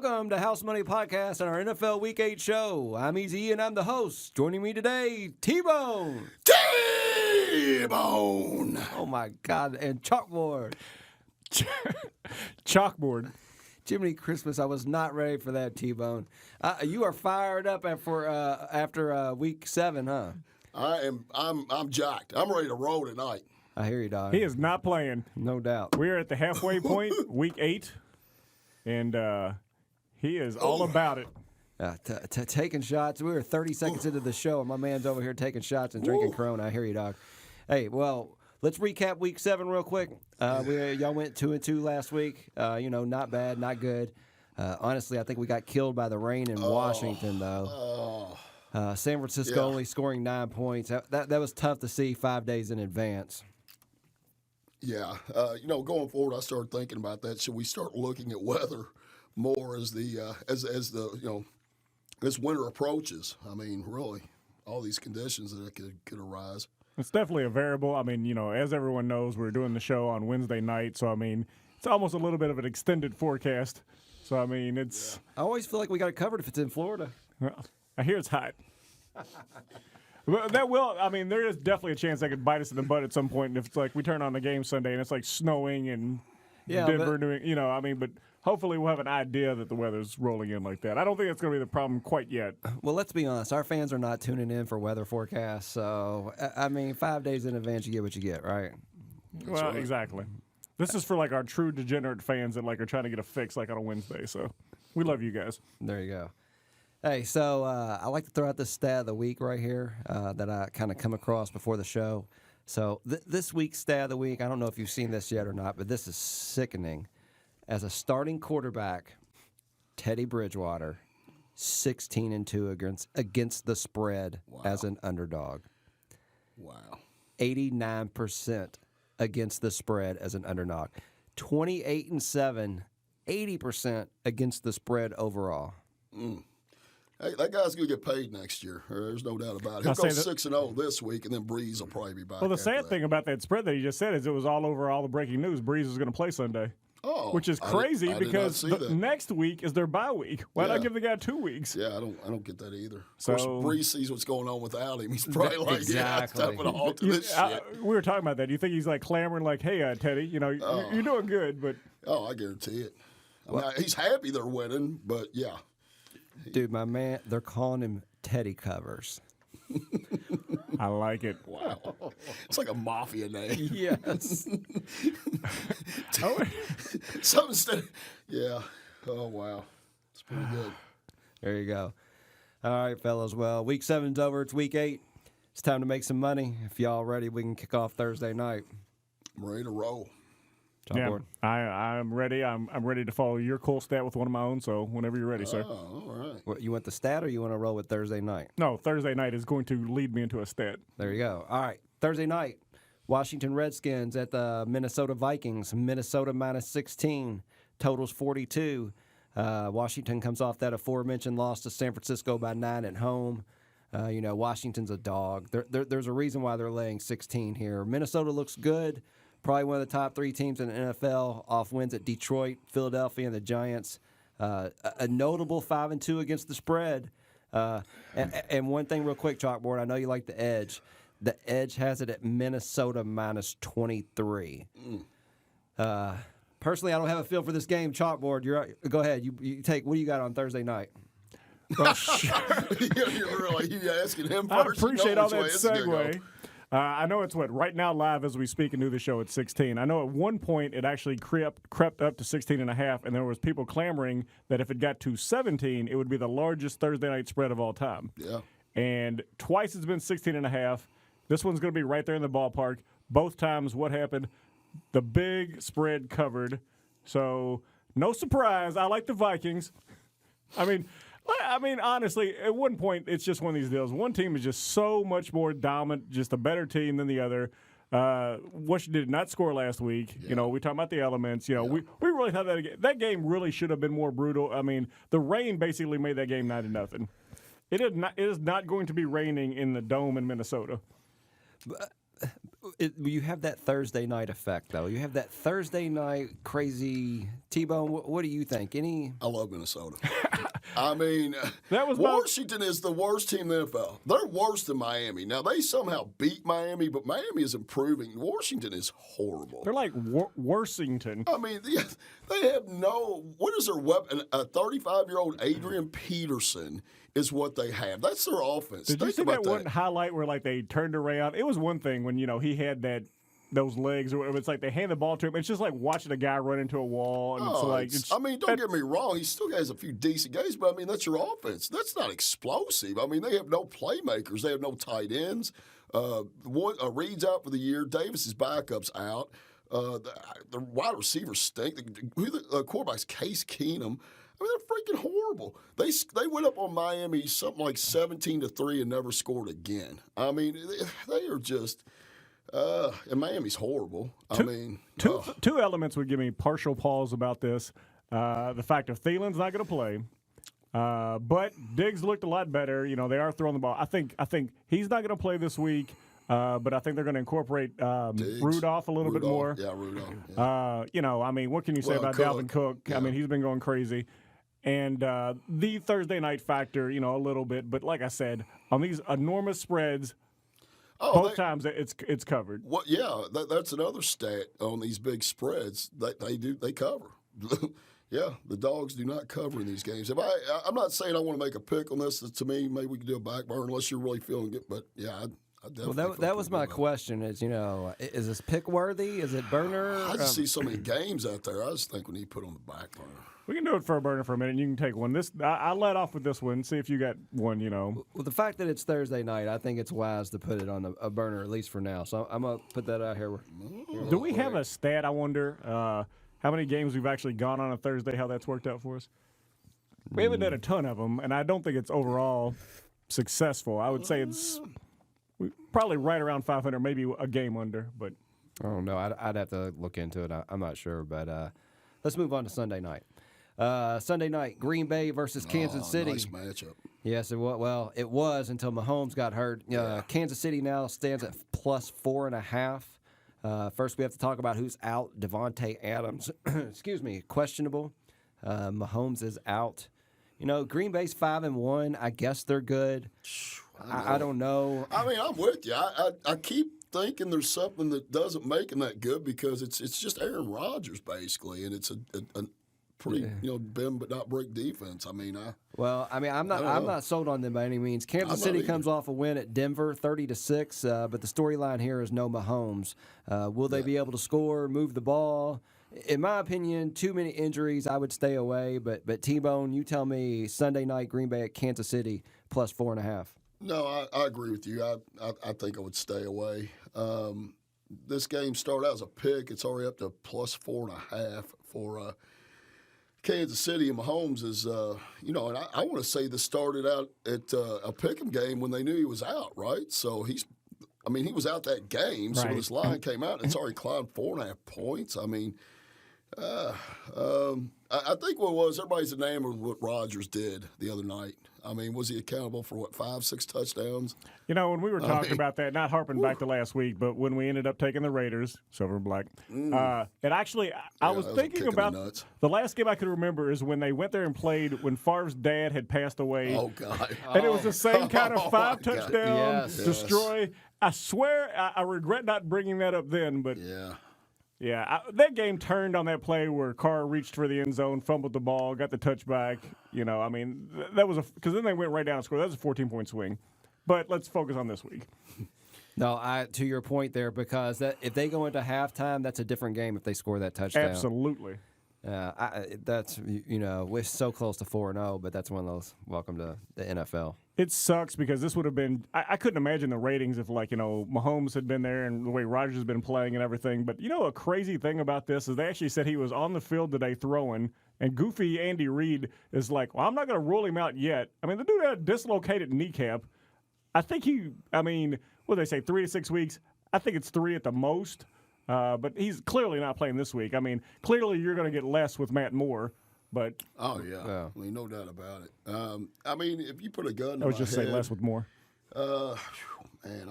Welcome to House Money Podcast and our NFL Week 8 show. I'm Easy and I'm the host. Joining me today, T-Bone. T-Bone. Oh my God, and Chalkboard. Chalkboard. Jiminy Christmas, I was not ready for that, T-Bone. You are fired up after Week 7, huh? I'm jacked. I'm ready to roll tonight. I hear you, dog. He is not playing. No doubt. We are at the halfway point, Week 8, and he is all about it. Taking shots. We were 30 seconds into the show, and my man's over here taking shots and drinking Corona. I hear you, dog. Hey, well, let's recap Week 7 real quick. Y'all went 2-2 last week. Not bad, not good. Honestly, I think we got killed by the rain in Washington, though. San Francisco only scoring 9 points. That was tough to see 5 days in advance. Yeah. Going forward, I started thinking about that. Should we start looking at weather more as as winter approaches? I mean, really, all these conditions that could arise. It's definitely a variable. I mean, as everyone knows, we're doing the show on Wednesday night, so, I mean, it's almost a little bit of an extended forecast. So, I mean, it's... I always feel like we got it covered if it's in Florida. I hear it's hot. But there is definitely a chance that could bite us in the butt at some point. If it's like we turn on the game Sunday and it's like snowing and Denver doing, but hopefully we'll have an idea that the weather's rolling in like that. I don't think that's going to be the problem quite yet. Well, let's be honest. Our fans are not tuning in for weather forecasts. So, 5 days in advance, you get what you get, right? Well, right. Exactly. This is for like our true degenerate fans that are trying to get a fix like on a Wednesday. So we love you guys. There you go. Hey, so I like to throw out this stat of the week right here that I kind of come across before the show. So this week's stat of the week, I don't know if you've seen this yet or not, but this is sickening. As a starting quarterback, Teddy Bridgewater, 16-2 against the spread as an underdog. Wow. 89% against the spread as an underdog. 28-7, 80% against the spread overall. Hey, that guy's going to get paid next year. There's no doubt about it. He'll go 6-0 this week, and then Breeze will probably be back. Well, the sad thing about that spread that you just said is it was all over all the breaking news. Breeze is going to play Sunday. Oh, which is crazy because next week is their bye week. Why not give the guy 2 weeks? Yeah, I don't get that either. So, of course, Breeze sees what's going on without him. He's probably like, it's time to halt to this shit. We were talking about that. Do you think he's like clamoring like, hey, Teddy, you're doing good, but I guarantee it. He's happy they're winning, but yeah. Dude, my man, they're calling him Teddy Covers. I like it. Wow. It's like a mafia name. Yes. Yeah. Oh, wow. It's pretty good. There you go. All right, fellas. Well, Week 7's over. It's Week 8. It's time to make some money. If y'all ready, we can kick off Thursday night. I'm ready to roll. I'm ready. I'm ready to follow your cool stat with one of my own, so whenever you're ready, sir. Oh, all right. What, you want the stat or you want to roll with Thursday night? No, Thursday night is going to lead me into a stat. There you go. All right, Thursday night, Washington Redskins at the Minnesota Vikings. Minnesota minus 16, totals 42. Washington comes off that aforementioned loss to San Francisco by 9 at home. Washington's a dog. There's a reason why they're laying 16 here. Minnesota looks good. Probably one of the top 3 teams in the NFL, off wins at Detroit, Philadelphia, and the Giants. A notable 5-2 against the spread. And one thing real quick, Chalkboard, I know you like the edge. The edge has it at Minnesota minus 23. Personally, I don't have a feel for this game, Chalkboard. Go ahead. You take. What do you got on Thursday night? Oh, sure. You're asking him first. I appreciate all that segue. I know it's right now live as we speak and do the show at 16. I know at one point it actually crept up to 16.5, and there was people clamoring that if it got to 17, it would be the largest Thursday night spread of all time. Yeah. And twice it's been 16.5. This one's going to be right there in the ballpark. Both times, what happened? The big spread covered. So no surprise. I like the Vikings. I mean, honestly, at one point, it's just one of these deals. One team is just so much more dominant, just a better team than the other. Washington did not score last week. Yeah. We talking about the elements. We really thought that game really should have been more brutal. I mean, the rain basically made that game 9-0. It is not going to be raining in the Dome in Minnesota. You have that Thursday night effect, though. You have that Thursday night crazy. T-Bone, what do you think? I love Minnesota. I mean, That was Washington is the worst team in the NFL. They're worse than Miami. Now, they somehow beat Miami, but Miami is improving. Washington is horrible. They're like Worsington. I mean, they have no – what is their weapon? A 35-year-old Adrian Peterson is what they have. That's their offense. Did you see that one highlight where, like, they turned around? It was one thing when, he had those legs or whatever. It's like they hand the ball to him. It's just like watching a guy run into a wall. And don't get me wrong. He still has a few decent games, but, that's your offense. That's not explosive. They have no playmakers. They have no tight ends. Reed's out for the year. Davis's backup's out. The wide receivers stink. The quarterback's Case Keenum. They're freaking horrible. They went up on Miami something like 17-3 and never scored again. They are just and Miami's horrible. Two elements would give me partial pause about this. The fact of Thielen's not going to play. But Diggs looked a lot better. They are throwing the ball. I think he's not going to play this week. But I think they're going to incorporate Rudolph a little bit more. Yeah, Rudolph. Yeah. What can you say about Dalvin Cook? Yeah. He's been going crazy. And the Thursday night factor, a little bit. But like I said, on these enormous spreads, both times it's covered. Well, yeah, that's another stat on these big spreads. They cover. Yeah, the dogs do not cover in these games. I'm not saying I want to make a pick on this. To me, maybe we can do a back burner unless you're really feeling it. But yeah, that was my question. Is is this pick worthy? Is it burner? I just see so many games out there. I just think we need to put on the back burner. We can do it for a burner for a minute. You can take one. I'll let off with this one. See if you got one. Well, the fact that it's Thursday night, I think it's wise to put it on a burner at least for now. So I'm gonna put that out here. Do we have a stat? I wonder how many games we've actually gone on a Thursday. How that's worked out for us? We haven't done a ton of them, and I don't think it's overall successful. I would say it's probably right around 500, maybe a game under. But I don't know. I'd have to look into it. I'm not sure. But let's move on to Sunday night. Sunday night, Green Bay versus Kansas City. Nice matchup. Yes, it was. Well, it was until Mahomes got hurt. Kansas City now stands at +4.5. First, we have to talk about who's out. Devontae Adams, questionable. Mahomes is out. Green Bay's 5-1. I guess they're good. I don't know. I'm with you. I keep thinking there's something that doesn't make them that good because it's just Aaron Rodgers basically, and it's a pretty bend but not break defense. I'm not sold on them by any means. Kansas City comes off a win at Denver, 30-6. But the storyline here is no Mahomes. Will they be able to score, move the ball? In my opinion, too many injuries. I would stay away. But T-Bone, you tell me Sunday night Green Bay at Kansas City +4.5. No, I agree with you. I think I would stay away. This game started out as a pick. It's already up to +4.5 for Kansas City. And Mahomes is, and I want to say this started out at a pick'em game when they knew he was out, right? So he was out that game. So when this line came out, it's already climbed 4.5 points. I think what it was, everybody's enamored with what Rodgers did the other night. Was he accountable for 5-6 touchdowns? When we were talking about that, not harping back to last week, but when we ended up taking the Raiders, silver and black, and actually I was thinking about the last game I could remember is when they went there and played when Favre's dad had passed away. Oh, God. And it was the same kind of 5-touchdown destroy. I swear I regret not bringing that up then, but yeah, that game turned on that play where Carr reached for the end zone, fumbled the ball, got the touchback. That was because then they went right down and scored. That was a 14-point swing. But let's focus on this week. No, to your point there, because if they go into halftime, that's a different game if they score that touchdown. Absolutely. We're so close to 4-0, but that's one of those. Welcome to the NFL. It sucks because this would have been. I couldn't imagine the ratings if Mahomes had been there and the way Rodgers has been playing and everything. But a crazy thing about this is they actually said he was on the field today throwing, and goofy Andy Reid is like, "Well, I'm not going to rule him out yet." The dude had a dislocated kneecap. I think what do they say, 3 to 6 weeks? I think it's 3 at the most. But he's clearly not playing this week. Clearly you're going to get less with Matt Moore. But no doubt about it. If you put a gun, I would just say less with Moore. Man,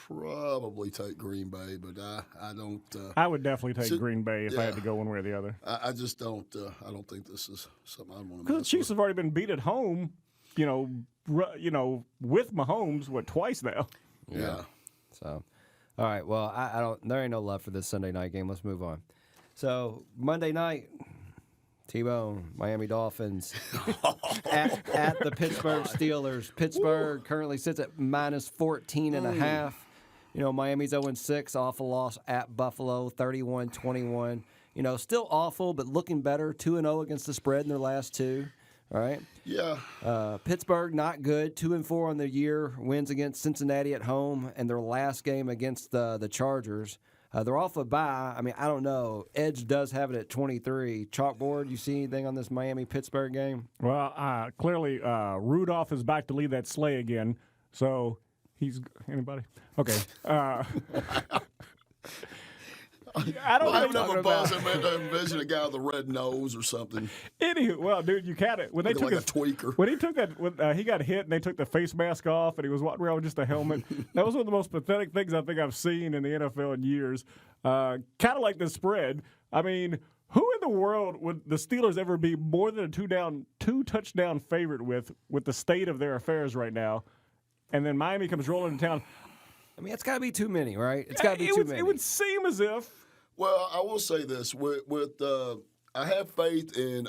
probably take Green Bay, but I don't. I would definitely take Green Bay if I had to go one way or the other. I just don't. I don't think this is something I want to. Because the Chiefs have already been beat at home, with Mahomes twice now. Yeah. So, all right. Well, I don't. There ain't no love for this Sunday night game. Let's move on. So Monday night, T-Bone, Miami Dolphins at the Pittsburgh Steelers. Pittsburgh currently sits at -14.5. Miami's 0-6 off a loss at Buffalo, 31-21. Still awful, but looking better. 2-0 against the spread in their last two. All right. Yeah. Pittsburgh not good. 2-4 on the year. Wins against Cincinnati at home, and their last game against the Chargers. They're off a bye. I mean, I don't know. Edge does have it at 23. Chalkboard, you see anything on this Miami-Pittsburgh game? Well, clearly Rudolph is back to lead that sleigh again. So he's – anybody? Okay. I don't have a buzz. I meant to envision a guy with a red nose or something. Anywho, well, dude, you got it. When they took like a tweaker. When he took that, he got hit and they took the face mask off and he was walking around with just a helmet. That was one of the most pathetic things I think I've seen in the NFL in years. Kind of like the spread. I mean, who in the world would the Steelers ever be more than a two touchdown favorite with the state of their affairs right now? And then Miami comes rolling into town. I mean, it's got to be too many, right? It's got to be too many. It would seem as if. Well, I will say this: I have faith in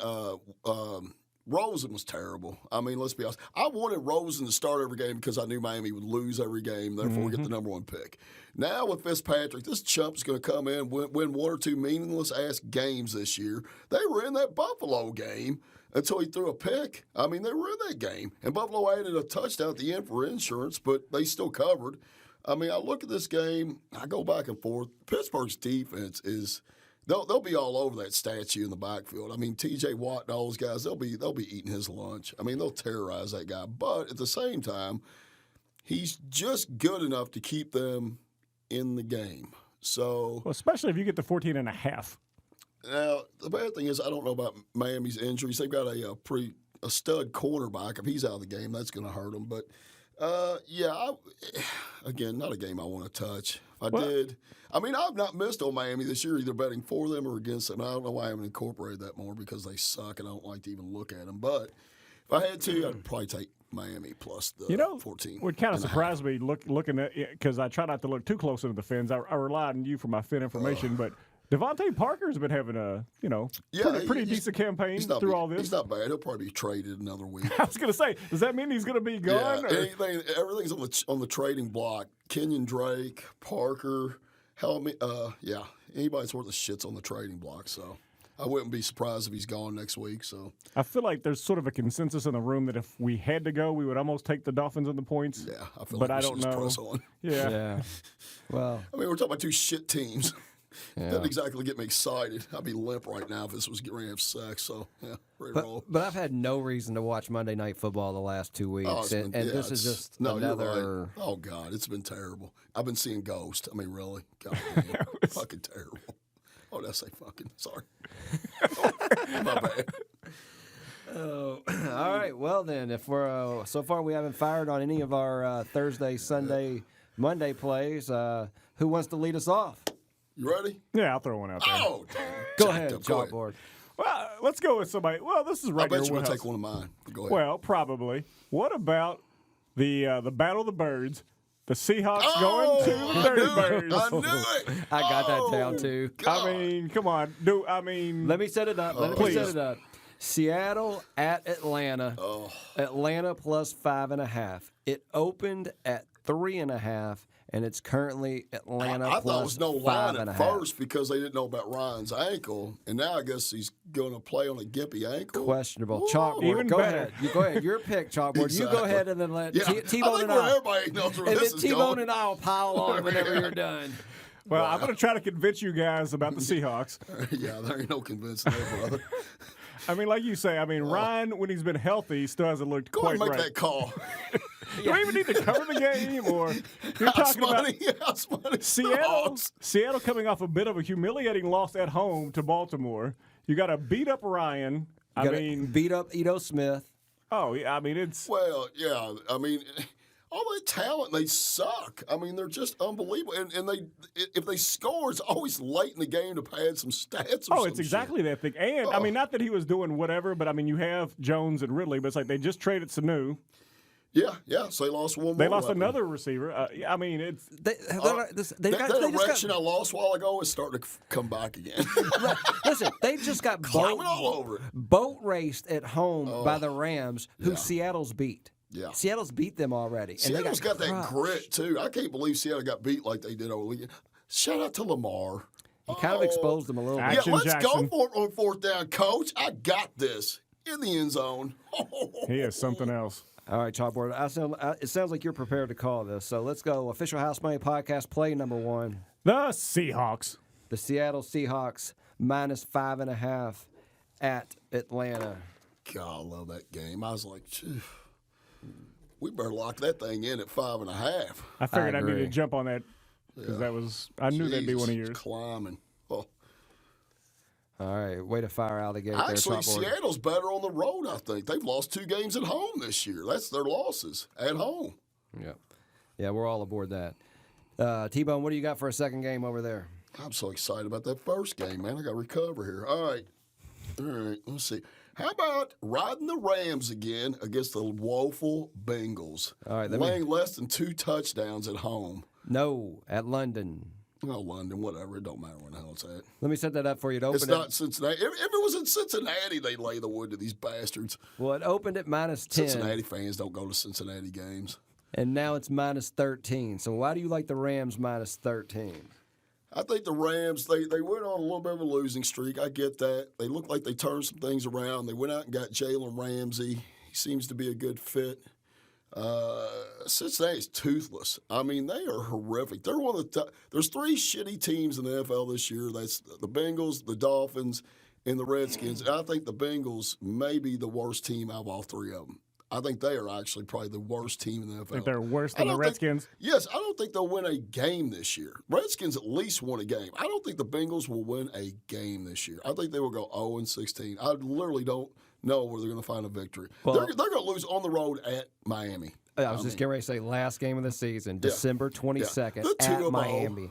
Rosen was terrible. I mean, let's be honest. I wanted Rosen to start every game because I knew Miami would lose every game, therefore get the number one pick. Now with Fitzpatrick, this chump's going to come in, win one or two meaningless-ass games this year. They were in that Buffalo game until he threw a pick. I mean, they were in that game. And Buffalo added a touchdown at the end for insurance, but they still covered. I mean, I look at this game, I go back and forth. Pittsburgh's defense is they'll be all over that statue in the backfield. I mean, TJ Watt and all those guys, they'll be eating his lunch. I mean, they'll terrorize that guy. But at the same time, he's just good enough to keep them in the game. So, well, especially if you get the 14.5. Now, the bad thing is I don't know about Miami's injuries. They've got a stud cornerback. If he's out of the game, that's going to hurt them. But again, not a game I want to touch. If I did, I mean, I've not missed on Miami this year, either betting for them or against them. I don't know why I haven't incorporated that more because they suck and I don't like to even look at them. But if I had to, I'd probably take Miami plus the 14. What kind of surprised me looking at it, because I try not to look too close into the fins. I rely on you for my fin information, but Devontae Parker's been having a pretty decent campaign through all this. He's not bad. He'll probably be traded another week. I was going to say, does that mean he's going to be gone? Yeah, everything's on the trading block. Kenyon Drake, Parker, anybody worth of shit's on the trading block. So I wouldn't be surprised if he's gone next week. So I feel like there's sort of a consensus in the room that if we had to go, we would almost take the Dolphins and the points. Yeah, I feel but like I don't know. Press on. Yeah. Well, I mean, we're talking about two shit teams. Doesn't exactly get me excited. I'd be limp right now if this was getting ready to have sex. So, ready to roll. But I've had no reason to watch Monday Night Football the last 2 weeks. This is just another. Right. Oh, God, it's been terrible. I've been seeing ghosts. I mean, really? God damn. Fucking terrible. Oh, did I say fucking? Sorry. My bad. Oh, all right. Well, then, if we're so far we haven't fired on any of our Thursday, Sunday, Monday plays, who wants to lead us off? You ready? Yeah, I'll throw one out there. Oh, go ahead, chalkboard. Well, let's go with somebody. Well, this is right here. I bet you're going to take one of mine. Go ahead. Well, probably. What about the Battle of the Birds? The Seahawks going to the Dirty Birds. I knew it. I got that down, too. God. I mean, come on. Let me set it up. Let me set it up. Seattle at Atlanta. Oh. Atlanta plus 5.5. It opened at 3.5. And it's currently Atlanta I plus thought it was no line at 5.5. first because they didn't know about Ryan's ankle, and now I guess he's going to play on a gimpy ankle. Questionable. Whoa. Chalkboard, Even go better. ahead. You go ahead. Your pick, Chalkboard. Exactly. You go ahead and then let T-Bone and I. Everybody knows where And this then is T-Bone going. and I will pile on whenever you're done. Well, I'm going to try to convince you guys about the Seahawks. Yeah, there ain't no convincing that, brother. I mean, like you say, Ryan, when he's been healthy, still hasn't looked Go quite ahead and make right. that call. Do we even need to cover the game, or you're talking about Seattle coming coming off a bit of a humiliating loss at home to Baltimore. You got to beat up Ryan. Beat up Ito Smith. Oh yeah, it's Well, yeah, all that talent, they suck. I mean, they're just unbelievable. And if they score, it's always late in the game to pad some stats. Or It's exactly that thing. And I mean, not that he was doing whatever, but I mean, you have Jones and Ridley, but it's like they just traded Sanu. Yeah. So they lost one more. They lost another receiver. I mean, it's that direction I lost a while ago is starting to come back again. Listen, they just got Climbing all over it. boat raced at home by the Rams, who Seattle's beat. Yeah. Seattle's beat them already. Seattle's and they got that grit, too. I can't believe Seattle got beat like they did over the weekend. Shout out to Lamar. He kind of exposed them a little bit. Action Let's Jackson. go for it on fourth down, coach. I got this. In the end zone. He is something else. All right, Chalkboard. It sounds like you're prepared to call this. So let's go. Official House Money Podcast play number 1. The Seahawks. The Seattle Seahawks -5.5 at Atlanta. God, I love that game. I was like, phew, we better lock that thing in at 5.5. I figured I agree. needed to jump on that because I knew that'd be one of Jesus, yours. climbing. Oh. All right, way to fire out of the gate Actually, there, Chalkboard. Seattle's better on the road, I think. They've lost 2 games at home this year. That's their losses at home. Yeah, we're all aboard that. T-Bone, what do you got for a second game over there? I'm so excited about that first game, man. I got to recover here. All right, let's see. How about riding the Rams again against the woeful Bengals? All right, laying less than 2 touchdowns at home. No, at London. Oh, London, whatever. It don't matter where the hell it's at. Let me set that up for you. It's not Cincinnati. If it was in Cincinnati, they'd lay the wood to these bastards. Well, it opened at -10. Cincinnati fans don't go to Cincinnati games. And now it's -13. So why do you like the Rams -13? I think the Rams, they went on a little bit of a losing streak. I get that. They look like they turned some things around. They went out and got Jalen Ramsey. He seems to be a good fit. Cincinnati's toothless. I mean, they are horrific. They're one of the there's 3 shitty teams in the NFL this year. That's the Bengals, the Dolphins, and the Redskins. And I think the Bengals may be the worst team out of all 3 of them. I think they are actually probably the worst team in the NFL. I think they're worse than the Redskins. Yes, I don't think they'll win a game this year. Redskins at least won a game. I don't think the Bengals will win a game this year. I think they will go 0-16. I literally don't know where they're going to find a victory. Well, they're going to lose on the road at Miami. I was just getting ready to say last game of the season, December 22nd at Miami.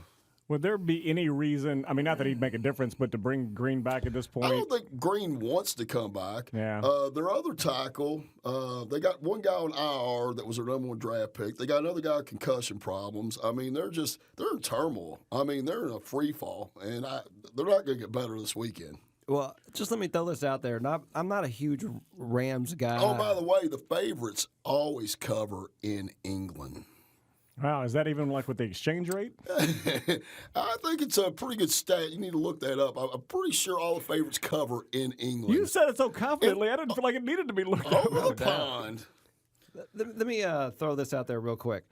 Would there be any reason, I mean, not that he'd make a difference, but to bring Green back at this point? I don't think Green wants to come back. Yeah. Their other tackle, they got one guy on IR that was their number 1 draft pick. They got another guy with concussion problems. I mean, they're in turmoil. I mean, they're in a free fall, and they're not going to get better this weekend. Well, just let me throw this out there. I'm not a huge Rams guy. Oh, by the way, the favorites always cover in England. Wow, is that even like with the exchange rate? I think it's a pretty good stat. You need to look that up. I'm pretty sure all the favorites cover in England. You said it so confidently. I didn't feel like it needed to be looked up. Over the pond. Let me throw this out there real quick.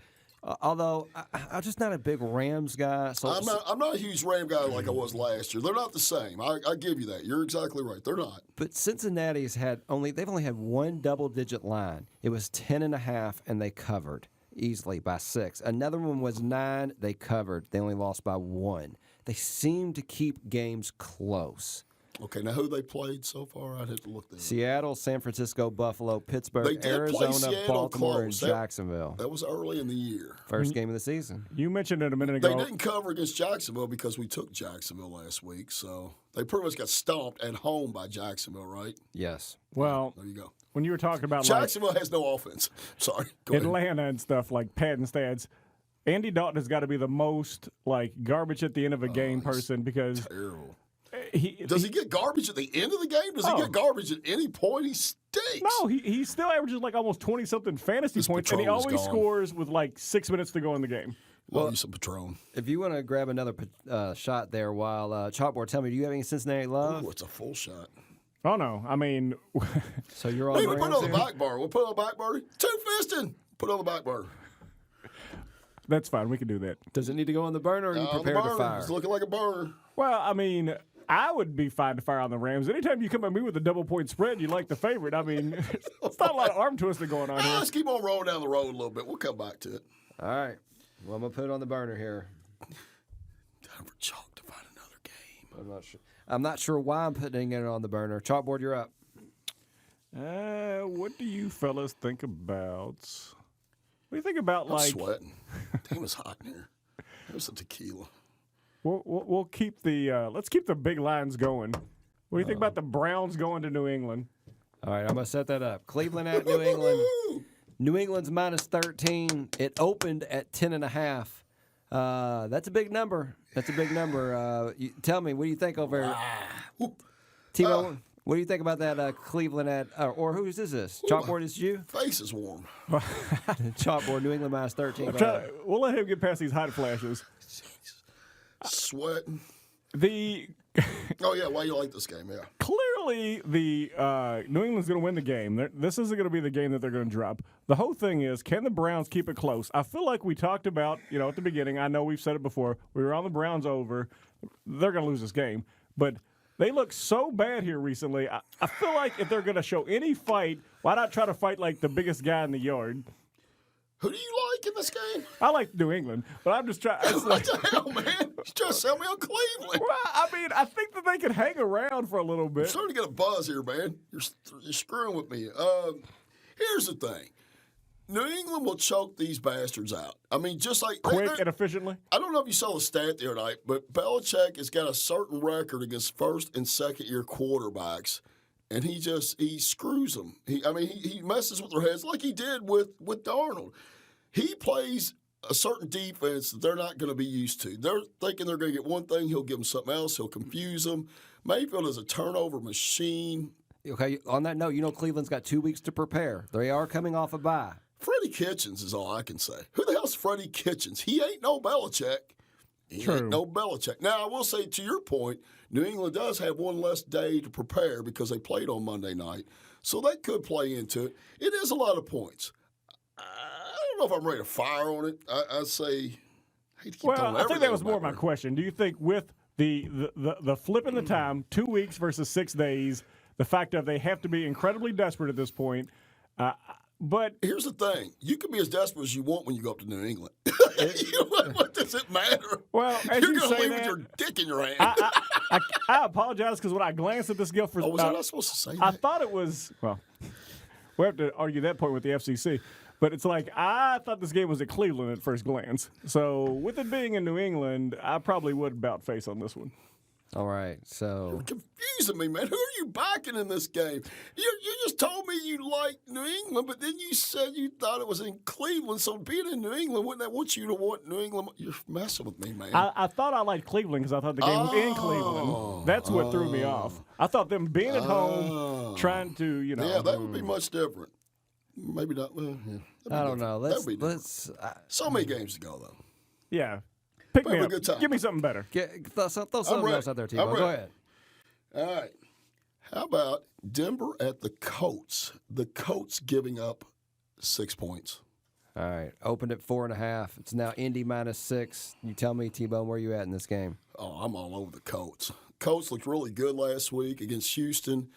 Although I'm just not a big Rams guy. So I'm not a huge Ram guy like I was last year. They're not the same. I give you that. You're exactly right. They're not. But Cincinnati's they've only had 1 double-digit line. It was 10.5, and they covered easily by 6. Another one was 9. They covered. They only lost by 1. They seem to keep games close. Okay, now who they played so far? I'd have to look there. Seattle, San Francisco, Buffalo, Pittsburgh, They did play Arizona, Seattle Baltimore, and close. Jacksonville. That was early in the year. First game of the season. You mentioned it a minute ago. They didn't cover against Jacksonville because we took Jacksonville last week, so they pretty much got stomped at home by Jacksonville, right? Yes. Well, there you go. When you were talking about Jacksonville has no offense. Sorry. Go ahead. Atlanta and stuff like padding stats, Andy Dalton has got to be the most garbage at the end of a game person because terrible. Does he get garbage at the end of the game? Does he get garbage at any point? He stinks. No, he still averages almost 20-something fantasy points, and he always scores with 6 minutes to go in the game. Well, use some Patron. If you want to grab another shot there while Chalkboard, tell me, do you have any Cincinnati love? Oh, it's a full shot. Oh, no. I mean... So you're on Hey, the we put it on the back bar. We'll put it on the back bar. 2-fisting. Put it on the back bar. That's fine. We can do that. Does it need to go on the burner, or are you prepared to fire? It's looking like a burner. Well, I mean... I would be fine to fire on the Rams. Anytime you come at me with a double-point spread, you like the favorite. I mean, it's not a lot of arm twisting going on here. Let's keep on rolling down the road a little bit. We'll come back to it. All right. Well, I'm going to put it on the burner here. Time for Chalk to find another game. I'm not sure why I'm putting it on the burner. Chalkboard, you're up. What do you fellas think about do you think about I'm sweating. Damn, it's hot in here. There's some tequila. We'll keep the let's keep the big lines going. What do you think about the Browns going to New England? All right, I'm going to set that up. Cleveland at New England. New England's minus 13. It opened at 10.5. That's a big number. Tell me, what do you think over T-Bone? What do you think about that Cleveland at, or who's this? Chalkboard is you? Face is warm. Chalkboard, New England minus 13. We'll let him get past these hot flashes. Sweating. Oh, yeah, why you like this game, yeah. Clearly, the New England's going to win the game. This isn't going to be the game that they're going to drop. The whole thing is, can the Browns keep it close? I feel like we talked about, at the beginning, I know we've said it before, we were on the Browns over. They're going to lose this game. But they look so bad here recently. I feel like if they're going to show any fight, why not try to fight like the biggest guy in the yard? Who do you like in this game? I like New England, but I'm just trying. What the hell, man? You're trying to sell me on Cleveland. Well, I mean, I think that they could hang around for a little bit. I'm starting to get a buzz here, man. You're screwing with me. Here's the thing. New England will choke these bastards out. I mean, just like quick and efficiently. I don't know if you saw the stat the other night, but Belichick has got a certain record against first and second year quarterbacks, and he screws them. He messes with their heads like he did with Darnold. He plays a certain defense that they're not going to be used to. They're thinking they're going to get one thing. He'll give them something else. He'll confuse them. Mayfield is a turnover machine. Okay, on that note, Cleveland's got 2 weeks to prepare. They are coming off a bye. Freddie Kitchens is all I can say. Who the hell's Freddie Kitchens? He ain't no Belichick. Ain't no Belichick. Now, I will say, to your point, New England does have one less day to prepare because they played on Monday night. So that could play into it. It is a lot of points. I don't know if I'm ready to fire on it. I'd say, I hate to keep telling I think that was more about my question. Do you think with the flip in the time, 2 weeks versus 6 days, the fact that they have to be incredibly desperate at this point, but here's the thing: you can be as desperate as you want when you go up to New England. What does it matter? Well, as you're you going to say leave that, with your dick in your hand. I apologize because when I glanced at this gift for, was I not supposed to say that? I thought it was. Well, we have to argue that point with the FCC. But it's like, I thought this game was at Cleveland at first glance. So with it being in New England, I probably would about face on this one. All right, so you're confusing me, man. Who are you backing in this game? You just told me you like New England, but then you said you thought it was in Cleveland. So being in New England, wouldn't that want you to want New England? You're messing with me, man. I thought I liked Cleveland because I thought the game was in Cleveland. That's what threw me off. I thought them being at home, trying to, Yeah, that would be much different. Maybe not. Well, yeah. I don't know. Let's. So many games to go, though. Yeah. Pick me Have a up. good time. Give me something better. Throw something else out there, T-Bone. Go ahead. All right. How about Denver at the Colts? The Colts giving up 6 points. All right. Opened at 4.5. It's now Indy minus 6. You tell me, T-Bone, where you at in this game? Oh, I'm all over the Colts. Colts looked really good last week against Houston.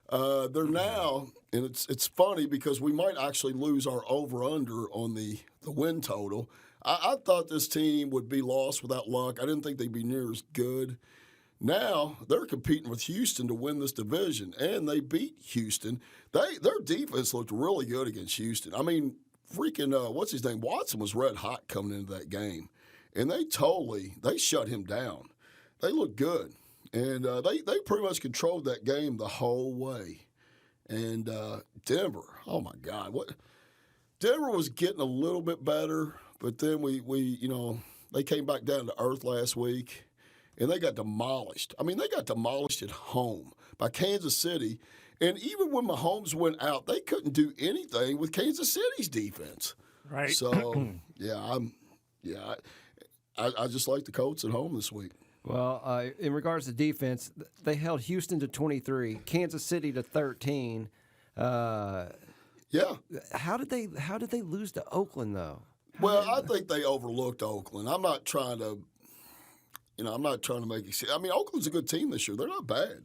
They're now, and it's funny because we might actually lose our over-under on the win total. I thought this team would be lost without luck. I didn't think they'd be near as good. Now they're competing with Houston to win this division, and they beat Houston. Their defense looked really good against Houston. I mean, freaking what's his name? Watson was red hot coming into that game, and they shut him down. They looked good, and they pretty much controlled that game the whole way. And Denver, oh my God, Denver was getting a little bit better. But then they came back down to earth last week, and they got demolished. I mean, they got demolished at home by Kansas City. And even when Mahomes went out, they couldn't do anything with Kansas City's defense. Right. So, I just like the Colts at home this week. Well, in regards to defense, they held Houston to 23, Kansas City to 13. Yeah. How did they lose to Oakland though? Well, I think they overlooked Oakland. I'm not trying to make it. I mean, Oakland's a good team this year. They're not bad,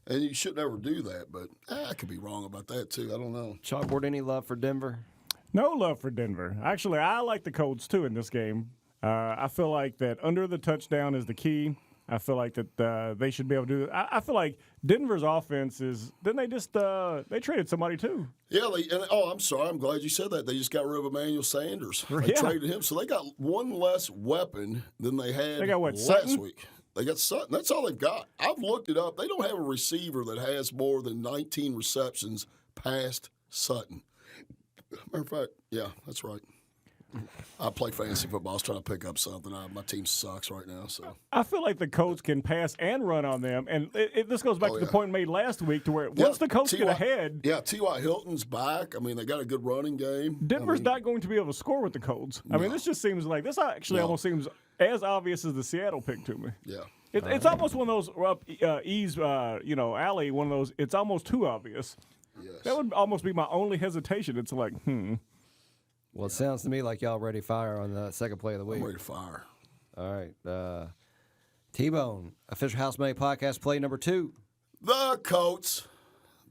and you should never do that. But I could be wrong about that too. I don't know. Chalkboard, any love for Denver? No love for Denver. Actually, I like the Colts too in this game. I feel like that under the touchdown is the key. I feel like that they should be able to do it. I feel like Denver's offense is. Didn't they just they traded somebody too? Yeah. I'm sorry. I'm glad you said that. They just got rid of Emmanuel Sanders. They traded him, so they got one less weapon than they had They got what, last Sutton? week. They got Sutton. That's all they've got. I've looked it up. They don't have a receiver that has more than 19 receptions past Sutton. Matter of fact, yeah, that's right. I play fantasy football. I was trying to pick up something. My team sucks right now. So I feel like the Colts can pass and run on them, and this goes back to the point made last week to where once the Colts get ahead, T.Y. Hilton's back. I mean, they got a good running game. Denver's not going to be able to score with the Colts. I mean, this just seems like this actually almost seems as obvious as the Seattle pick to me. Yeah. It's almost one of those alley. One of those. It's almost too obvious. Yes. That would almost be my only hesitation. It's like, Well, it sounds to me like y'all ready to fire on the second play of the week. I'm ready to fire. All right. T-Bone, Official Housemate Podcast, play number 2. The Colts,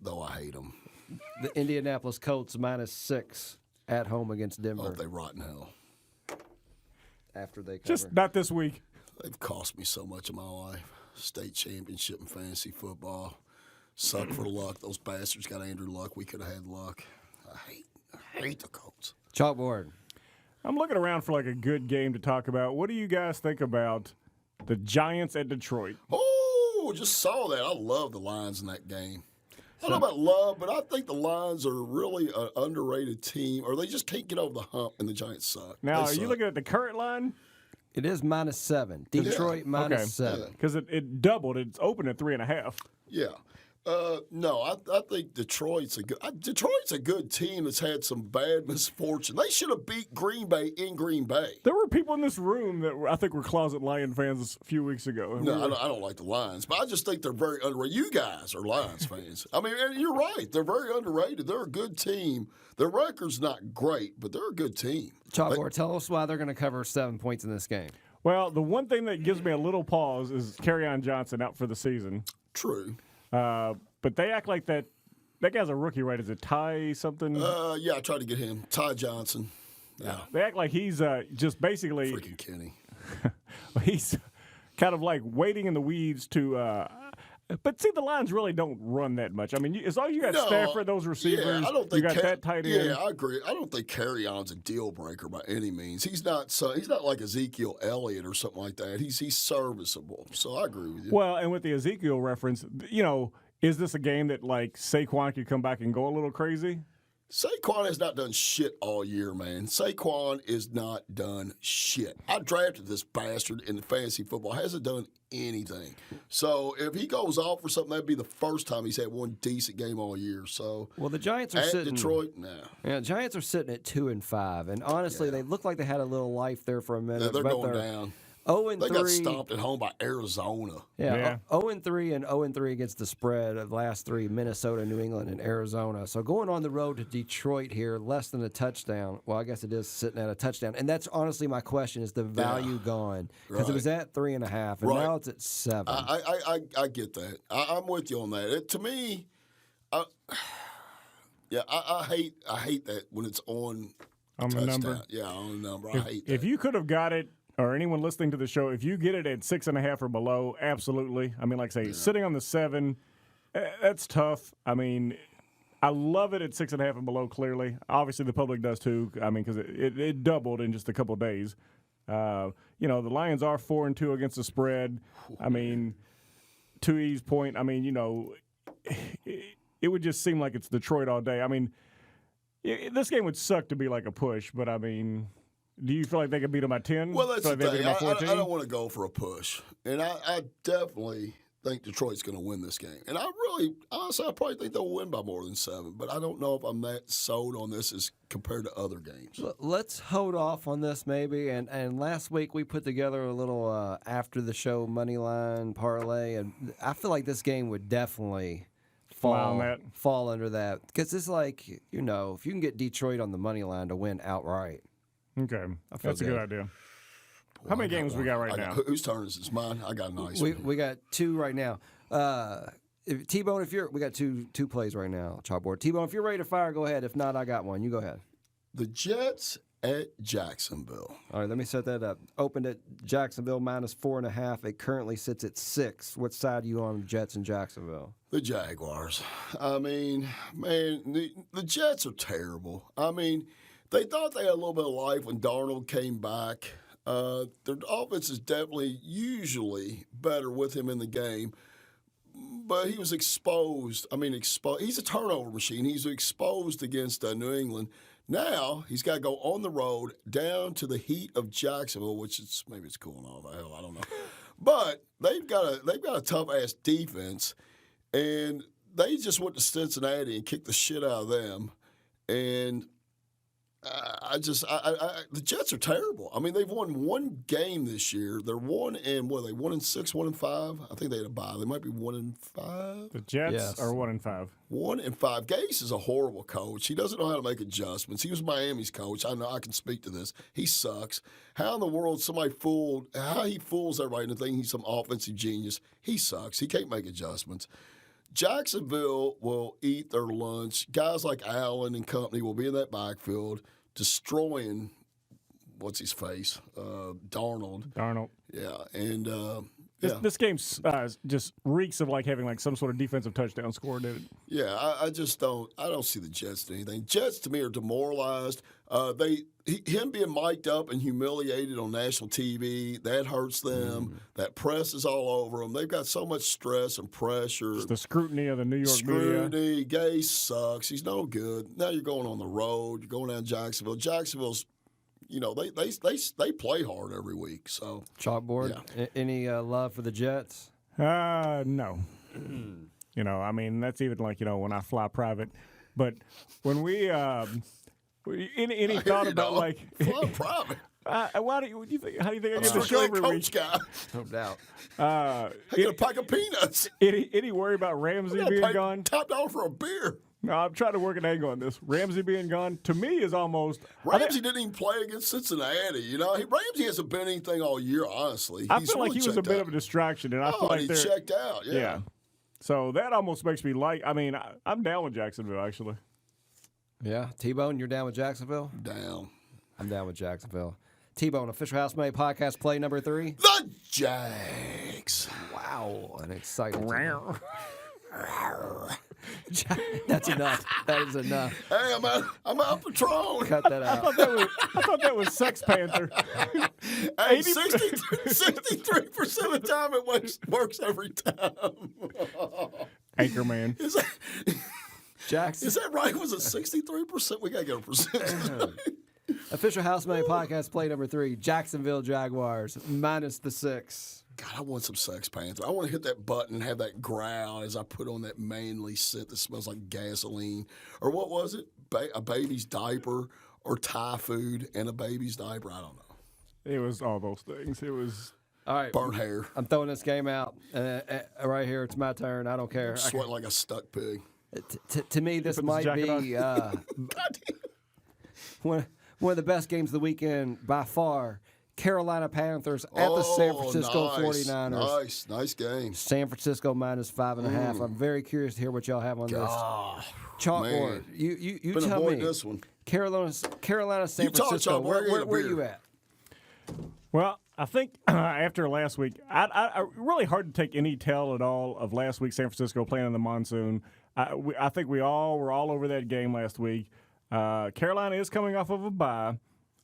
though I hate them. The Indianapolis Colts -6 at home against Denver. Hope they rot in hell. After they cover. just not this week. They've cost me so much in my life. State championship in fantasy football. Suck for luck. Those bastards got Andrew Luck. We could have had luck. I hate the Colts. Chalkboard. I'm looking around for like a good game to talk about. What do you guys think about the Giants at Detroit? Oh, just saw that. I love the Lions in that game. I don't know about love, but I think the Lions are really an underrated team, or they just can't get over the hump, and the Giants suck. Now, are you looking at the current line? It is -7. Detroit -7. Because it doubled. It's open at 3.5. Yeah. No, I think Detroit's a good team that's had some bad misfortune. They should have beat Green Bay in Green Bay. There were people in this room that I think were closet Lion fans a few weeks ago. No, I don't like the Lions, but I just think they're very underrated. You guys are Lions fans. I mean, and you're right. They're very underrated. They're a good team. Their record's not great, but they're a good team. Chalkboard, tell us why they're going to cover 7 points in this game. Well, the one thing that gives me a little pause is Kerryon Johnson out for the season. True. But they act like that guy's a rookie, right? Is it Ty something? Yeah, I tried to get him. Ty Johnson. Yeah. They act like he's just basically Freaking Kenny. he's kind of like waiting in the weeds to. But see, the Lions really don't run that much. I mean, as long as you got Stafford, those receivers, yeah, I don't think you got that tight end. Yeah, I agree. I don't think Kerryon's a deal breaker by any means. He's not like Ezekiel Elliott or something like that. He's serviceable. So I agree with you. Well, and with the Ezekiel reference, is this a game that like Saquon could come back and go a little crazy? Saquon has not done shit all year, man. Saquon is not done shit. I drafted this bastard in fantasy football. Hasn't done anything. So if he goes off for something, that'd be the first time he's had one decent game all year. So the Giants are at sitting Detroit. Nah. Yeah, Giants are sitting at 2-5, and honestly, they look like they had a little life there for a minute. Yeah, they're going down. 0-3. They got stomped at home by Arizona. Yeah. 0-3 and 0-3 against the spread of the last 3: Minnesota, New England, and Arizona. So going on the road to Detroit here, less than a touchdown. Well, I guess it is sitting at a touchdown, and that's honestly my question: is the value gone? Because it was at 3.5, and now it's at 7. I get that. I'm with you on that. To me, I hate that when it's on the number. Yeah, on the number. I hate that. If you could have got it, or anyone listening to the show, if you get it at 6.5 or below, absolutely. I mean, like I say, sitting on the 7, that's tough. I mean, I love it at 6.5 and below, clearly. Obviously, the public does too. I mean, because it doubled in just a couple of days. The Lions are 4-2 against the spread. I mean, to E's point, I mean, it would just seem like it's Detroit all day. I mean, this game would suck to be like a push, but I mean, do you feel like they could beat them by 10? Well, that's the thing. I don't want to go for a push. And I definitely think Detroit's going to win this game. And honestly, I probably think they'll win by more than 7. But I don't know if I'm that sold on this as compared to other games. Let's hold off on this maybe. And last week we put together a little after the show money line parlay. And I feel like this game would definitely fall under that. Because it's like, if you can get Detroit on the money line to win outright. Okay, that's a good idea. How many games we got right now? Whose turn is this? Mine? I got a nice one. We got 2 right now. T-Bone, we got two plays right now, Chalkboard. T-Bone, if you're ready to fire, go ahead. If not, I got one. You go ahead. The Jets at Jacksonville. All right, let me set that up. Opened at Jacksonville -4.5. It currently sits at 6. What side are you on, Jets and Jacksonville? The Jaguars. I mean, man, the Jets are terrible. I mean, they thought they had a little bit of life when Darnold came back. Their offense is definitely usually better with him in the game. But he was exposed. I mean, he's a turnover machine. He's exposed against New England. Now he's got to go on the road down to the heat of Jacksonville, which is maybe it's cooling off. The hell, I don't know. But they've got a tough ass defense, and they just went to Cincinnati and kicked the shit out of them. And the Jets are terrible. I mean, they've won one game this year. They're 1-6, 1-5. I think they had a bye. They might be 1-5. The Jets are 1-5. 1-5. Gase is a horrible coach. He doesn't know how to make adjustments. He was Miami's coach. I know I can speak to this. He sucks. How in the world how he fools everybody into thinking he's some offensive genius? He sucks. He can't make adjustments. Jacksonville will eat their lunch. Guys like Allen and company will be in that backfield destroying what's his face, Darnold. Yeah, and this game just reeks of like having like some sort of defensive touchdown score, did it? Yeah, I don't see the Jets doing anything. Jets to me are demoralized. Him being mic'd up and humiliated on national TV, that hurts them. That press is all over them. They've got so much stress and pressure. It's the scrutiny of the New York media. Gase sucks. He's no good. Now you're going on the road. You're going down to Jacksonville. Jacksonville's, they play hard every week. So chalkboard. Yeah. Any love for the Jets? No. I mean, that's even like when I fly private. But when we any thought about like fly private? Why do you think? How do you think I get the I'm show every coach week? Guy. No doubt. I get a pack of peanuts. Any worry about Ramsey being gone? $10 for a beer. No, I'm trying to work an angle on this. Ramsey being gone, to me, is almost... Ramsey didn't even play against Cincinnati. Ramsey hasn't been anything all year, honestly. I feel like he was a bit of a distraction, and I feel like he checked out, yeah. So that almost makes me like... I mean, I'm down with Jacksonville, actually. Yeah. T-Bone, you're down with Jacksonville? Down. I'm down with Jacksonville. T-Bone, Official Housemate Podcast, play number 3. The Jags. Wow. An exciting That's enough. That is enough. Hey, I'm out Patron. Cut that out. I thought that was Sex Panther. Hey, 63% of the time it works every time. Anchorman. Is that right? Was it 63%? We got to get a percentage. Official Housemate Podcast, play number 3. Jacksonville Jaguars, -6. God, I want some Sex Panther. I want to hit that button and have that growl as I put on that manly scent that smells like gasoline. Or what was it? A baby's diaper or Thai food and a baby's diaper? I don't know. It was all those things. It was... All right. Burnt hair. I'm throwing this game out. Right here, it's my turn. I don't care. Sweating like a stuck pig. To me, this might be one of the best games of the weekend by far. Carolina Panthers at the San Francisco 49ers. Nice game. San Francisco -5.5. I'm very curious to hear what y'all have on this. Chalkboard. You tell me. This one. Carolina, San Francisco. Where are you at? Well, I think after last week, I really hard to take any tell at all of last week San Francisco playing in the monsoon. I think we all were all over that game last week. Carolina is coming off of a bye,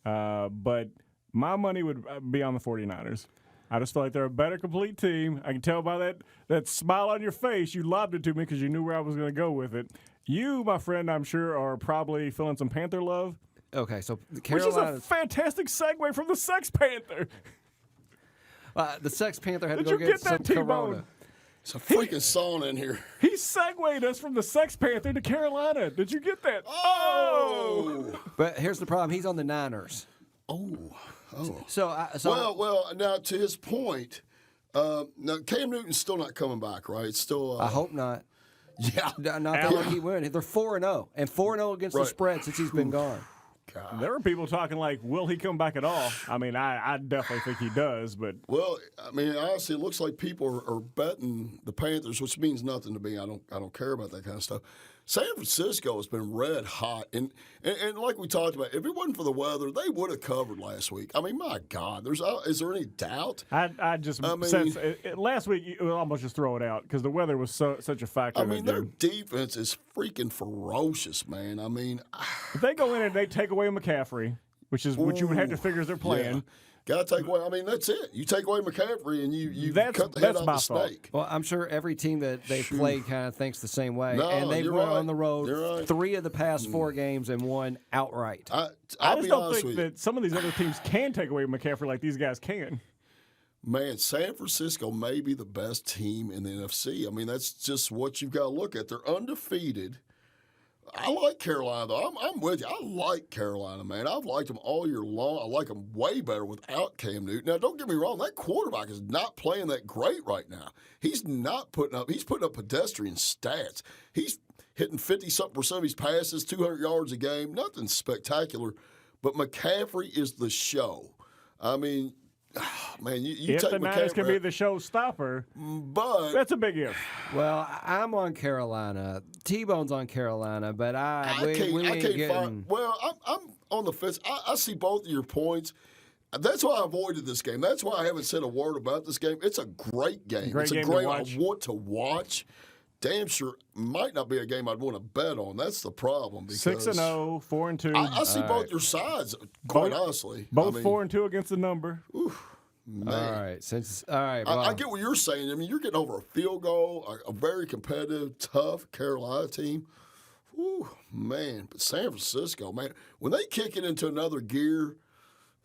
but my money would be on the 49ers. I just feel like they're a better complete team. I can tell by that smile on your face. You lobbed it to me because you knew where I was going to go with it. You, my friend, I'm sure, are probably feeling some Panther love. Okay, so Carolina, which is a fantastic segue from the Sex Panther. The Sex Panther had to go get get that some T-bone? Corona. It's a freaking sauna in here. He segued us from the Sex Panther to Carolina. Did you get that? Oh! But here's the problem. He's on the Niners. Oh. Well, now to his point, now Cam Newton's still not coming back, right? It's still. I hope not. Yeah. Not that long he win. They're 4-0 and 4-0 against the spread since he's been gone. God. There are people talking like, will he come back at all? I mean, I definitely think he does, but well, I mean, honestly, it looks like people are betting the Panthers, which means nothing to me. I don't care about that kind of stuff. San Francisco has been red hot, and like we talked about, if it wasn't for the weather, they would have covered last week. I mean, my God, is there any doubt? I sense last week you would almost just throw it out because the weather was such a factor. I mean, their defense is freaking ferocious, man. I mean, if they go in and they take away McCaffrey, which is what you would have to figure is their plan. Yeah. Got to take away. I mean, that's it. You take away McCaffrey and you cut the head off the snake. Well, I'm sure every team that they played kind of thinks the same way. No, and they've won on the road right. 3 of the past 4 games and won outright. I just don't think that some of these other teams can take away McCaffrey like these guys can. Man, San Francisco may be the best team in the NFC. I mean, that's just what you've got to look at. They're undefeated. I like Carolina, though. I'm with you. I like Carolina, man. I've liked them all year long. I like them way better without Cam Newton. Now, don't get me wrong. That quarterback is not playing that great right now. He's putting up pedestrian stats. He's hitting 50-something% of his passes, 200 yards a game. Nothing spectacular. But McCaffrey is the show. I mean, man, you if take the Niners can be the showstopper, but that's a big if. Well, I'm on Carolina. T-Bone's on Carolina, but I can't find. Well, I'm on the fence. I see both of your points. That's why I avoided this game. That's why I haven't said a word about this game. It's a great game. It's a great game I want to watch. Damn sure might not be a game I'd want to bet on. That's the problem. 6-0, 4-2. I see both your sides, quite honestly. Both 4-2 against the number. Man. All right. Well, I get what you're saying. I mean, you're getting over a field goal, a very competitive, tough Carolina team. Whew, man. But San Francisco, man, when they kick it into another gear,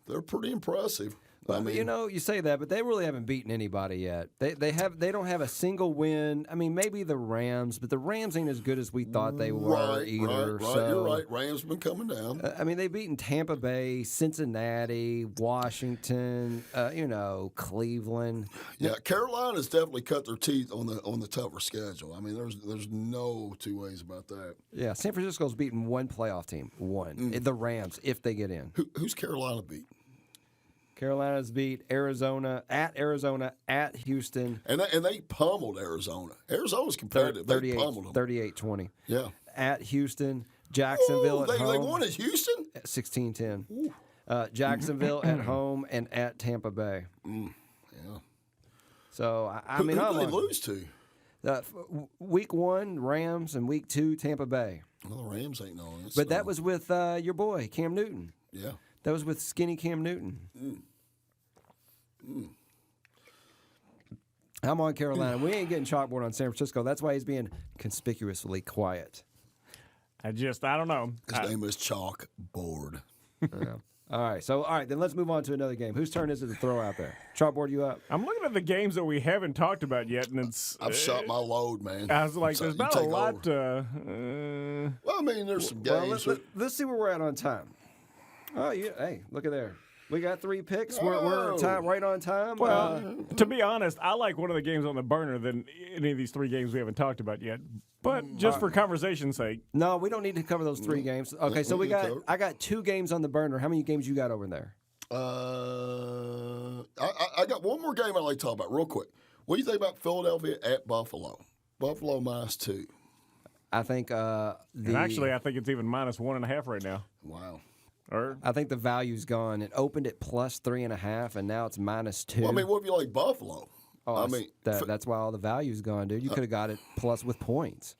they're pretty impressive. I mean, you say that, but they really haven't beaten anybody yet. They don't have a single win. I mean, maybe the Rams, but the Rams ain't as good as we thought they were either. Right. So, You're right. Rams been coming down. I mean, they've beaten Tampa Bay, Cincinnati, Washington, Cleveland. Yeah, Carolina's definitely cut their teeth on the tougher schedule. I mean, there's no two ways about that. Yeah, San Francisco's beaten one playoff team, the Rams, if they get in. Who's Carolina beat? Carolina's beat Arizona, at Houston. And they pummeled Arizona. Arizona's competitive. They pummeled them. 38-20. Yeah. At Houston, Jacksonville at home. They won at Houston? 16-10. Jacksonville at home and at Tampa Bay. Yeah. So, who did they lose to? Week 1, Rams, and Week 2, Tampa Bay. Well, the Rams ain't knowing it. But that was with your boy, Cam Newton. Yeah. That was with skinny Cam Newton. I'm on Carolina. We ain't getting chalkboard on San Francisco. That's why he's being conspicuously quiet. I don't know. His name is Chalkboard. All right, then let's move on to another game. Whose turn is it to throw out there? Chalkboard, you up? I'm looking at the games that we haven't talked about yet, and it's. I've shot my load, man. I was like, there's not a lot. Well, I mean, there's some games. Let's see where we're at on time. Oh, yeah. Hey, look at there. We got 3 picks. We're right on time. Well, to be honest, I like one of the games on the burner than any of these 3 games we haven't talked about yet. But just for conversation's sake. No, we don't need to cover those 3 games. Okay, so I got 2 games on the burner. How many games you got over there? I got one more game I'd like to talk about real quick. What do you think about Philadelphia at Buffalo? Buffalo -2. I think and actually, I think it's even -1.5 right now. Wow. I think the value's gone. It opened at +3.5, and now it's -2. Well, I mean, what if you like Buffalo? Oh, that's why all the value's gone, dude. You could have got it plus with points.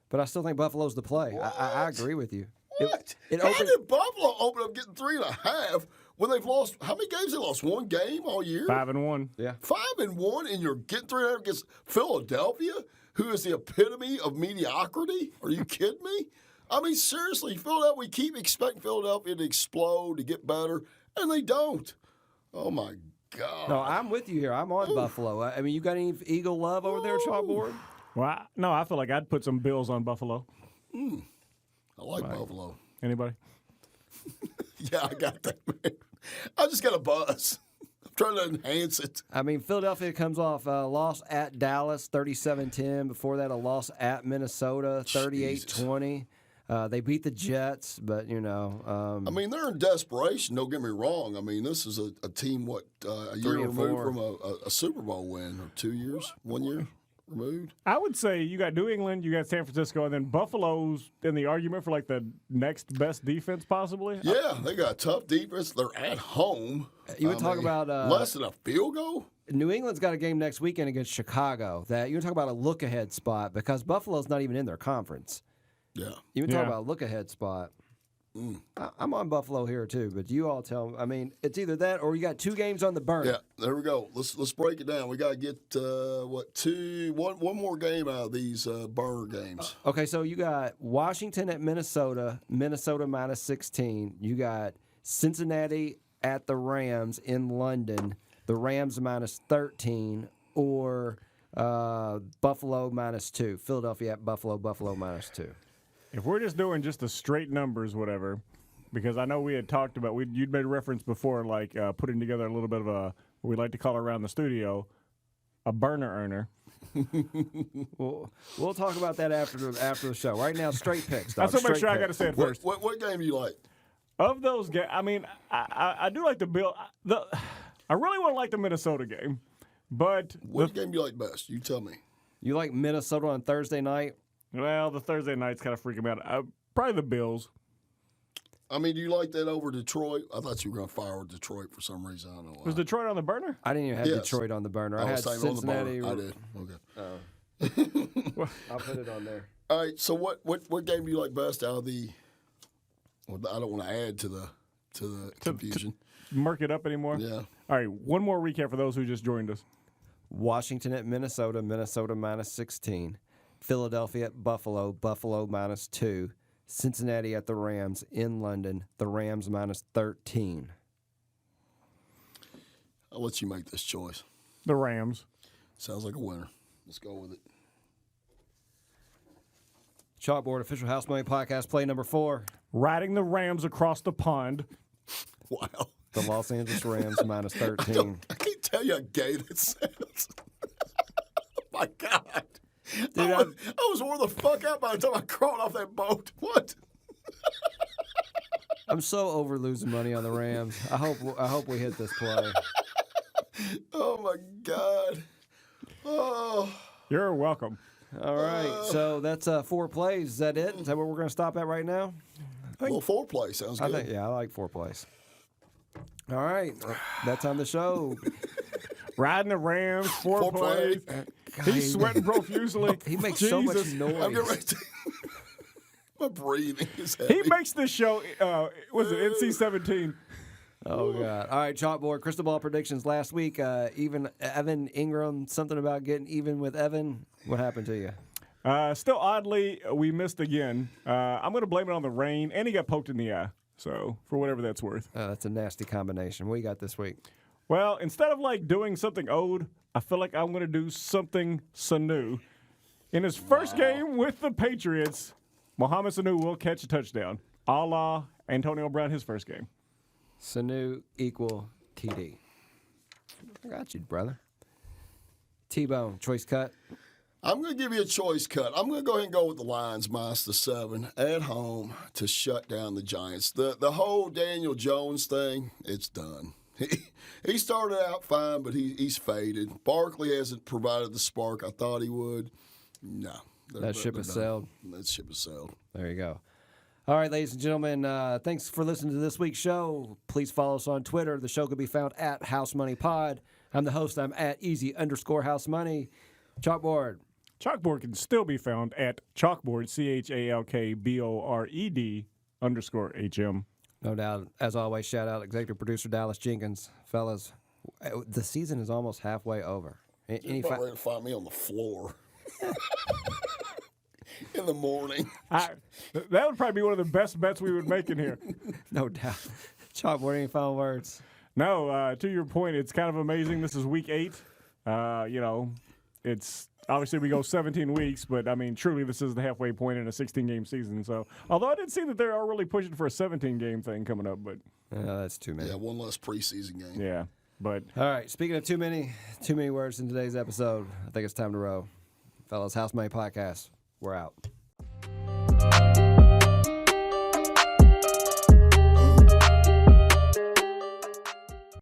But I still think Buffalo's the play. I agree with you. What? How did Buffalo open up getting 3.5 when they've lost? How many games they lost? 1 game all year? 5-1. Yeah. 5-1, and you're getting 3.5 against Philadelphia, who is the epitome of mediocrity? Are you kidding me? I mean, seriously, Philadelphia, we keep expecting Philadelphia to explode, to get better, and they don't. Oh, my God. No, I'm with you here. I'm on Buffalo. I mean, you got any Eagle love over there, Chalkboard? Well, no, I feel like I'd put some Bills on Buffalo. I like Buffalo. Anybody? Yeah, I got that, man. I just got a buzz. I'm trying to enhance it. I mean, Philadelphia comes off a loss at Dallas, 37-10. Before that, a loss at Minnesota, 38-20. They beat the Jets, but, I mean, they're in desperation. Don't get me wrong. I mean, this is a team, a year removed from a Super Bowl win, or 2 years, 1 year? removed? I would say you got New England, you got San Francisco, and then Buffalo's in the argument for like the next best defense possibly. Yeah, they got a tough defense. They're at home. You would talk about less than a field goal? New England's got a game next weekend against Chicago. That you would talk about a look-ahead spot because Buffalo's not even in their conference. Yeah. You would talk about a look-ahead spot. I'm on Buffalo here too, but you all tell me. I mean, it's either that or you got 2 games on the burner. Yeah, there we go. Let's break it down. We got to get one more game out of these burner games. Okay, so you got Washington at Minnesota, Minnesota minus 16. You got Cincinnati at the Rams in London, the Rams minus 13, or Buffalo minus 2. Philadelphia at Buffalo, Buffalo minus 2. If we're just doing just the straight numbers, whatever, because I know we had talked about, you'd made reference before, like putting together a little bit of a, what we like to call around the studio, a burner earner. We'll talk about that after the show. Right now, straight picks. Dog. I still make sure I got to picks. say it first. What game do you like? Of those games, I mean, I do like the Bill. I really want to like the Minnesota game, but What game do you like best? You tell me. You like Minnesota on Thursday night? Well, the Thursday night's kind of freaking me out. Probably the Bills. I mean, do you like that over Detroit? I thought you were going to fire Detroit for some reason. I don't know why. Was Detroit on the burner? I didn't even have Yes. Detroit on the burner. I I had was saying Cincinnati. on the burner. I did. Okay. I'll put it on there. All right. So what game do you like best out of the? Well, I don't want to add to the confusion. Murk it up anymore? Yeah. All right, one more recap for those who just joined us. Washington at Minnesota, Minnesota minus 16. Philadelphia at Buffalo, Buffalo minus 2. Cincinnati at the Rams in London, the Rams minus 13. I'll let you make this choice. The Rams. Sounds like a winner. Let's go with it. Chalkboard official House Money Podcast play number 4. Riding the Rams across the pond. Wow. The Los Angeles Rams minus 13. I can't tell you how gay that sounds. Oh my God. Dude, I was worn the fuck out by the time I crawled off that boat. What? I'm so over losing money on the Rams. I hope we hit this play. Oh my God. Oh. You're welcome. All right, so that's 4 plays. Is that it? Is that where we're going to stop at right now? Well, 4 play sounds good. I like 4 plays. All right, that's on the show. Riding the Rams, 4 4 plays. He's sweating profusely. He makes so much Jesus. I'm noise. getting ready to. My breathing is heavy. He makes this show, was it NC-17? Oh, God. All right, Chalkboard, crystal ball predictions last week. Even Evan Ingram, something about getting even with Evan. What happened to you? Still, oddly, we missed again. I'm going to blame it on the rain, and he got poked in the eye. So, for whatever that's worth. That's a nasty combination. What you got this week? Well, instead of like doing something old, I feel like I'm going to do something Sanu. In his first game with the Patriots, Mohamed Sanu will catch a touchdown, a la Antonio Brown his first game. Sanu equal TD. I got you, brother. T-Bone, choice cut. I'm going to give you a choice cut. I'm going to go ahead and go with the Lions minus the 7 at home to shut down the Giants. The whole Daniel Jones thing, it's done. He started out fine, but he's faded. Barkley hasn't provided the spark I thought he would. No. That ship has sailed. That ship has sailed. There you go. All right, ladies and gentlemen, thanks for listening to this week's show. Please follow us on Twitter. The show can be found at House Money Pod. I'm the host. I'm at Easy_House Money. Chalkboard. Chalkboard can still be found at Chalkboard, CHALKBORED_HM. No doubt. As always, shout out executive producer Dallas Jenkins. Fellas, the season is almost halfway over. You're about ready to find me on the floor. In the morning. That would probably be one of the best bets we would make in here. No doubt. Chalkboard, any final words? No, to your point, it's kind of amazing. This is week 8. It's obviously we go 17 weeks, but I mean, truly, this is the halfway point in a 16-game season. So, although I did see that they are really pushing for a 17-game thing coming up, but That's too many. Yeah, one less preseason game. yeah, but All right. Speaking of too many words in today's episode, I think it's time to row. Fellas, House Money Podcast. We're out.